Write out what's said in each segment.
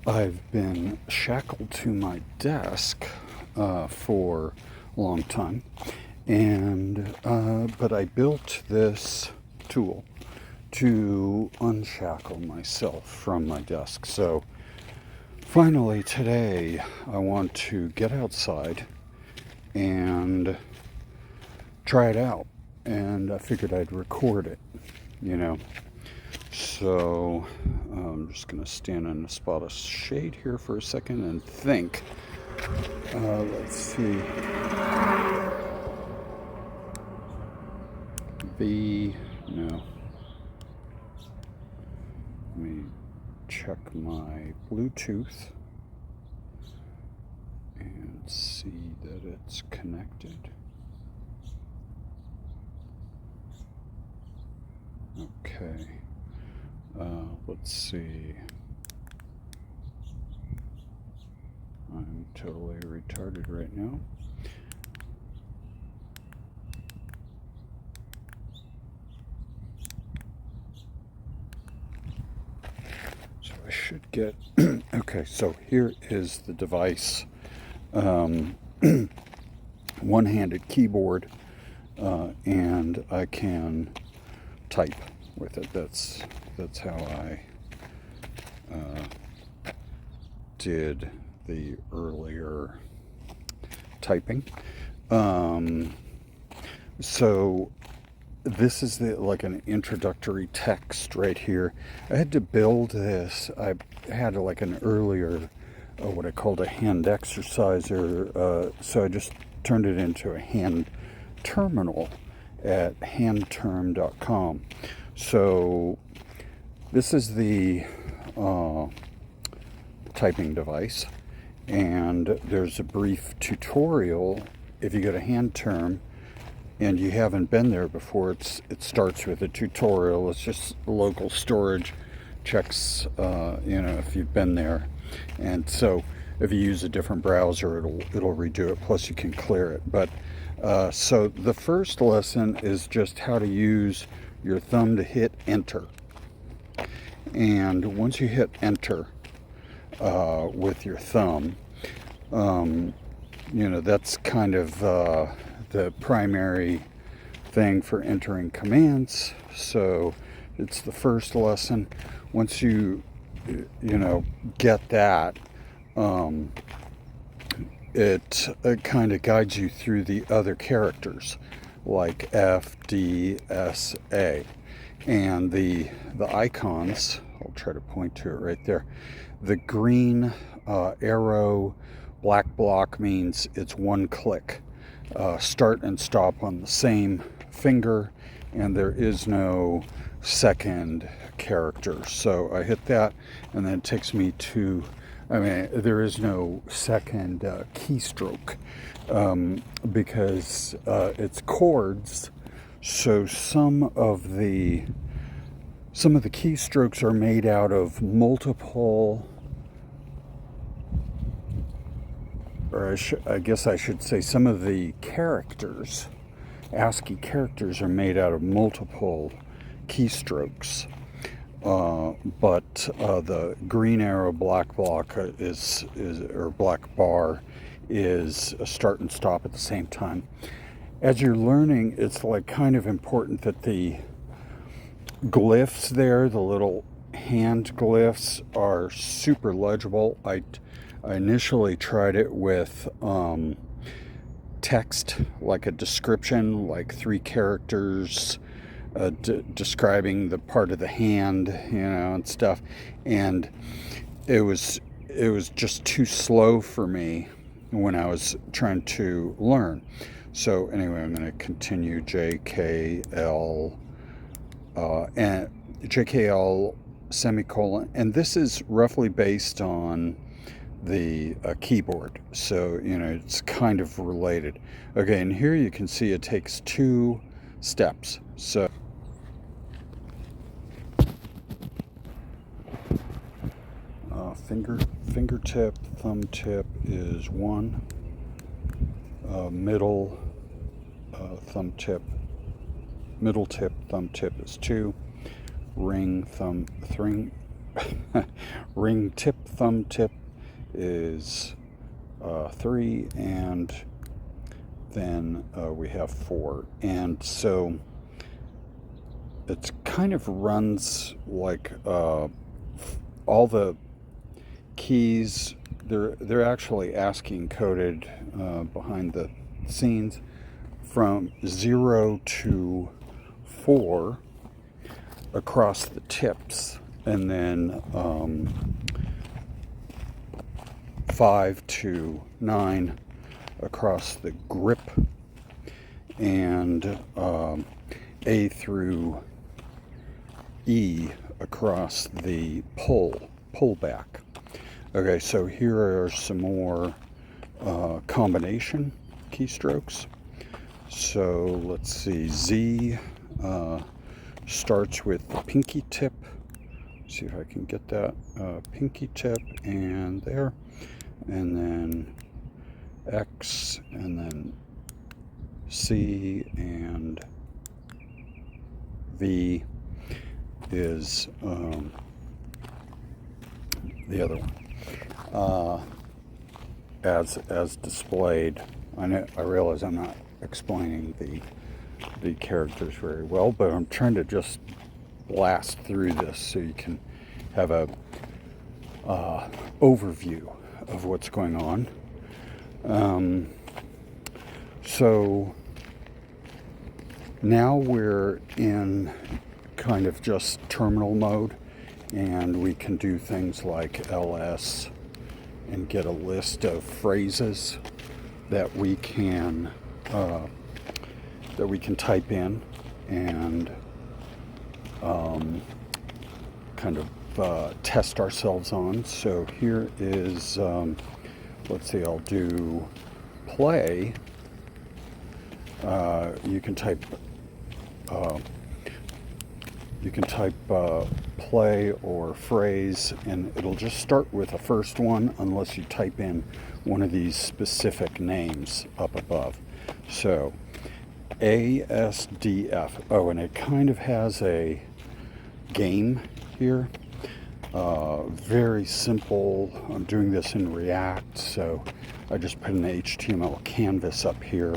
I've been shackled to my desk for a long time, and but I built this tool to unshackle myself from my desk. So finally today I want to get outside and try it out, and I figured I'd record it, you know. So I'm just going to stand in a spot of shade here for a second and think. Let's see. No. Let me check my Bluetooth and see that it's connected. Okay. Let's see. I'm totally retarded right now. So I should get, okay, so here is the device. One-handed keyboard, and I can type with it. That's how I did the earlier typing. So this is like an introductory text right here. I had to build this. I had like an earlier what I called a hand exerciser, so I just turned it into a hand terminal at handterm.com. So this is the typing device, and there's a brief tutorial. If you go to Handterm and you haven't been there before, it starts with a tutorial. It's just local storage, checks if you've been there, and so if you use a different browser, it'll redo it. Plus you can clear it. But so the first lesson is just how to use your thumb to hit enter. And once you hit enter with your thumb, that's kind of the primary thing for entering commands. So it's the first lesson. Once you get that, it kind of guides you through the other characters like F, D, S, A, and the icons. I'll try to point to it right there. The green arrow, black block means it's one click. Start and stop on the same finger, and there is no second character. So I hit that, and then it takes me to, there is no second keystroke because it's chords. So some of the keystrokes are made out of multiple, or I guess I should say some of the characters, ASCII characters, are made out of multiple keystrokes. But the green arrow, black block or black bar is a start and stop at the same time. As you're learning, it's like kind of important that the glyphs there, the little hand glyphs, are super legible. I initially tried it with text, like a description, like 3 characters describing the part of the hand, and stuff, and it was just too slow for me when I was trying to learn. So anyway, I'm going to continue JKL and JKL semicolon, and this is roughly based on the keyboard, so it's kind of related. Okay, and here you can see it takes 2 steps. So fingertip, thumb tip is 1, middle thumb tip, middle tip, thumb tip is 2, ring, thumb, ring tip, thumb tip is 3, and then we have 4. And so it kind of runs like all the keys, they're actually ASCII coded behind the scenes from 0 to 4 across the tips, and then 5 to 9 across the grip, and A through E across the pull back. Okay, so here are some more combination keystrokes. So let's see, Z starts with the pinky tip. See if I can get that pinky tip, and there, and then X, and then C, and V is the other one. As displayed. I realize I'm not explaining the characters very well, but I'm trying to just blast through this so you can have a overview of what's going on. So now we're in kind of just terminal mode, and we can do things like LS and get a list of phrases that we can type in and kind of test ourselves on. So here is, let's see, I'll do play. You can type play or phrase, and it'll just start with the first one unless you type in one of these specific names up above. So ASDF. Oh, and it kind of has a game here. Very simple. I'm doing this in React, so I just put an HTML canvas up here,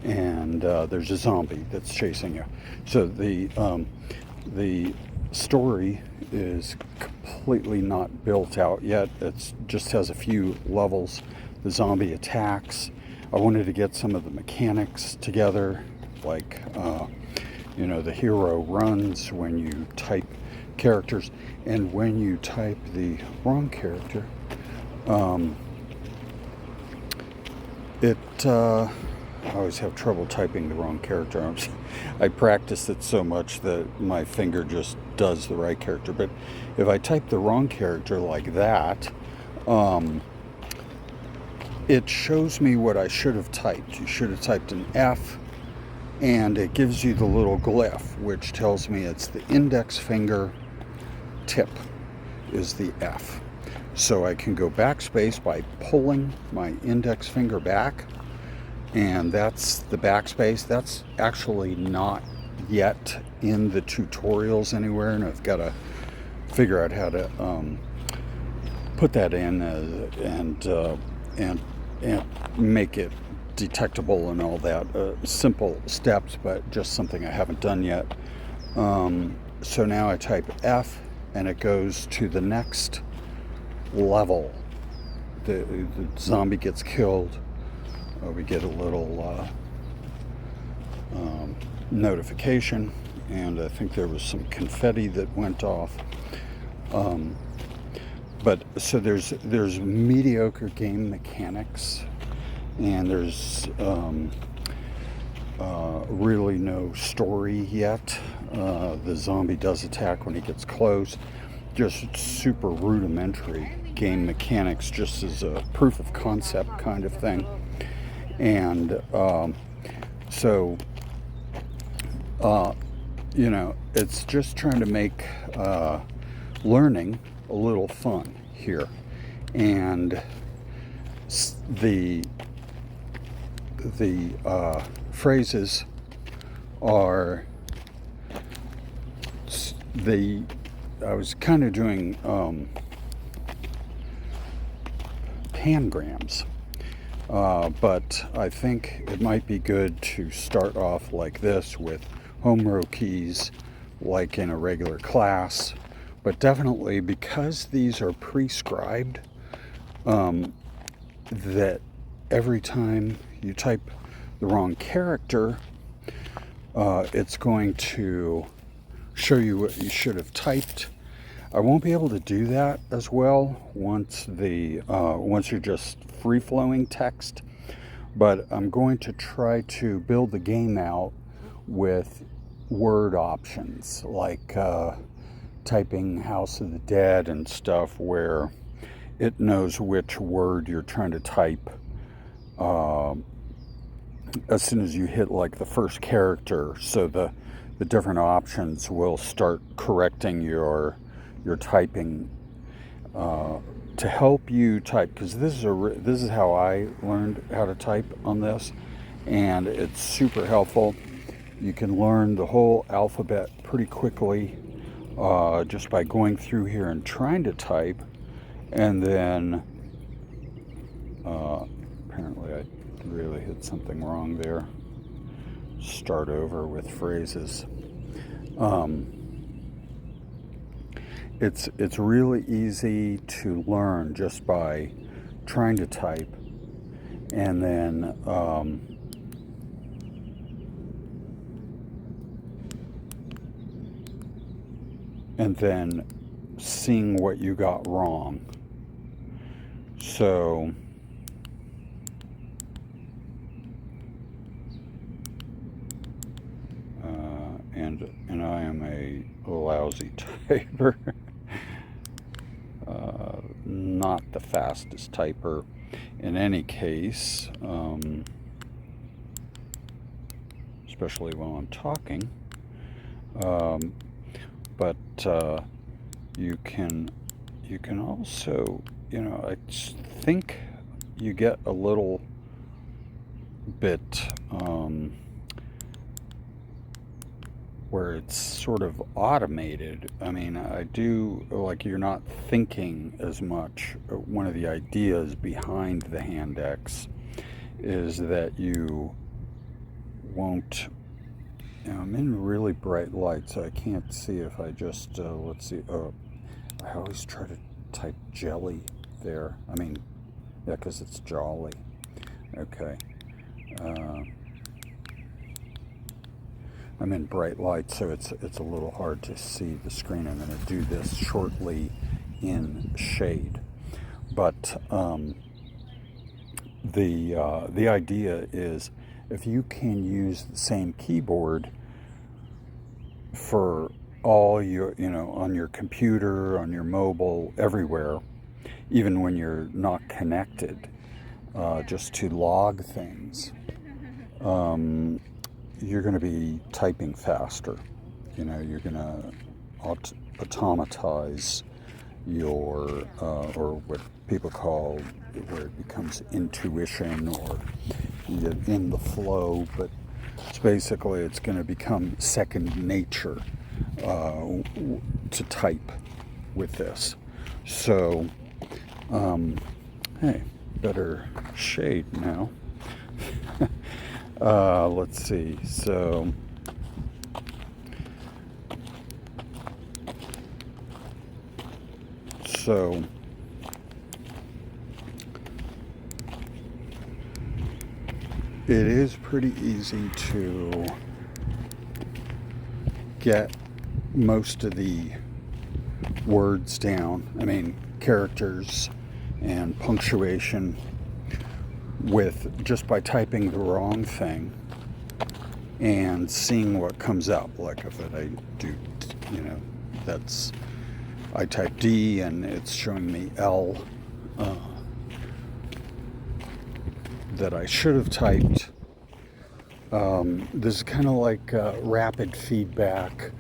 and there's a zombie that's chasing you. So the story is completely not built out yet. It just has a few levels. The zombie attacks. I wanted to get some of the mechanics together, like the hero runs when you type characters, and when you type the wrong character, I always have trouble typing the wrong character. I practice it so much that my finger just does the right character. But if I type the wrong character like that, it shows me what I should have typed. You should have typed an F, and it gives you the little glyph, which tells me it's the index finger tip is the F. So I can go backspace by pulling my index finger back, and that's the backspace. That's actually not yet in the tutorials anywhere, and I've got to figure out how to put that in and make it detectable and all that. Simple steps, but just something I haven't done yet. So now I type F, and it goes to the next level. The zombie gets killed. We get a little notification, and I think there was some confetti that went off. But so there's mediocre game mechanics, and there's really no story yet. The zombie does attack when he gets close. Just super rudimentary game mechanics, just as a proof of concept kind of thing. And it's just trying to make learning a little fun here. And the phrases are I was kind of doing pangrams, but I think it might be good to start off like this with home row keys, like in a regular class. But definitely, because these are prescribed, that every time you type the wrong character, it's going to show you what you should have typed. I won't be able to do that as well once you're just free-flowing text, but I'm going to try to build the game out with word options, like typing House of the Dead and stuff, where it knows which word you're trying to type as soon as you hit like the first character, so the different options will start correcting your typing to help you type, because this is how I learned how to type on this, and it's super helpful. You can learn the whole alphabet pretty quickly just by going through here and trying to type, and then apparently I really hit something wrong there. Start over with phrases. It's really easy to learn just by trying to type, and then seeing what you got wrong. So and I am a lousy typer. Not the fastest typer in any case, especially while I'm talking. But you can also, I think you get a little bit where it's sort of automated. I mean, I do, like, you're not thinking as much. One of the ideas behind the Handex is that you won't, I'm in really bright light, so I can't see if I just, let's see, I always try to type jelly there. I mean, yeah, because it's jolly. Okay. I'm in bright light, so it's a little hard to see the screen. I'm going to do this shortly in shade. But the idea is, if you can use the same keyboard for all your, on your computer, on your mobile, everywhere, even when you're not connected, just to log things, you're going to be typing faster. You're going to automatize your, or what people call, where it becomes intuition, or you get in the flow, but it's going to become second nature to type with this. So, hey, better shade now. Let's see. So it is pretty easy to get most of the words down. I mean, characters and punctuation, with just by typing the wrong thing and seeing what comes up. Like if I do, I type D and it's showing me L that I should have typed. This is kind of like rapid feedback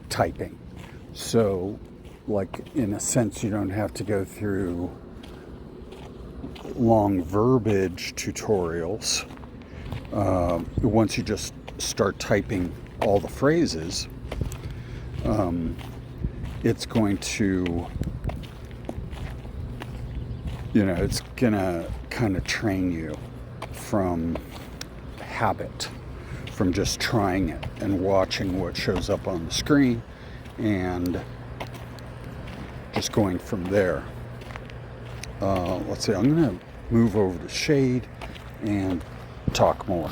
typing. So, like, in a sense, you don't have to go through long verbiage tutorials. Once you just start typing all the phrases, it's going to, it's gonna kind of train you from habit, from just trying it and watching what shows up on the screen and just going from there. Let's see, I'm gonna move over to shade and talk more.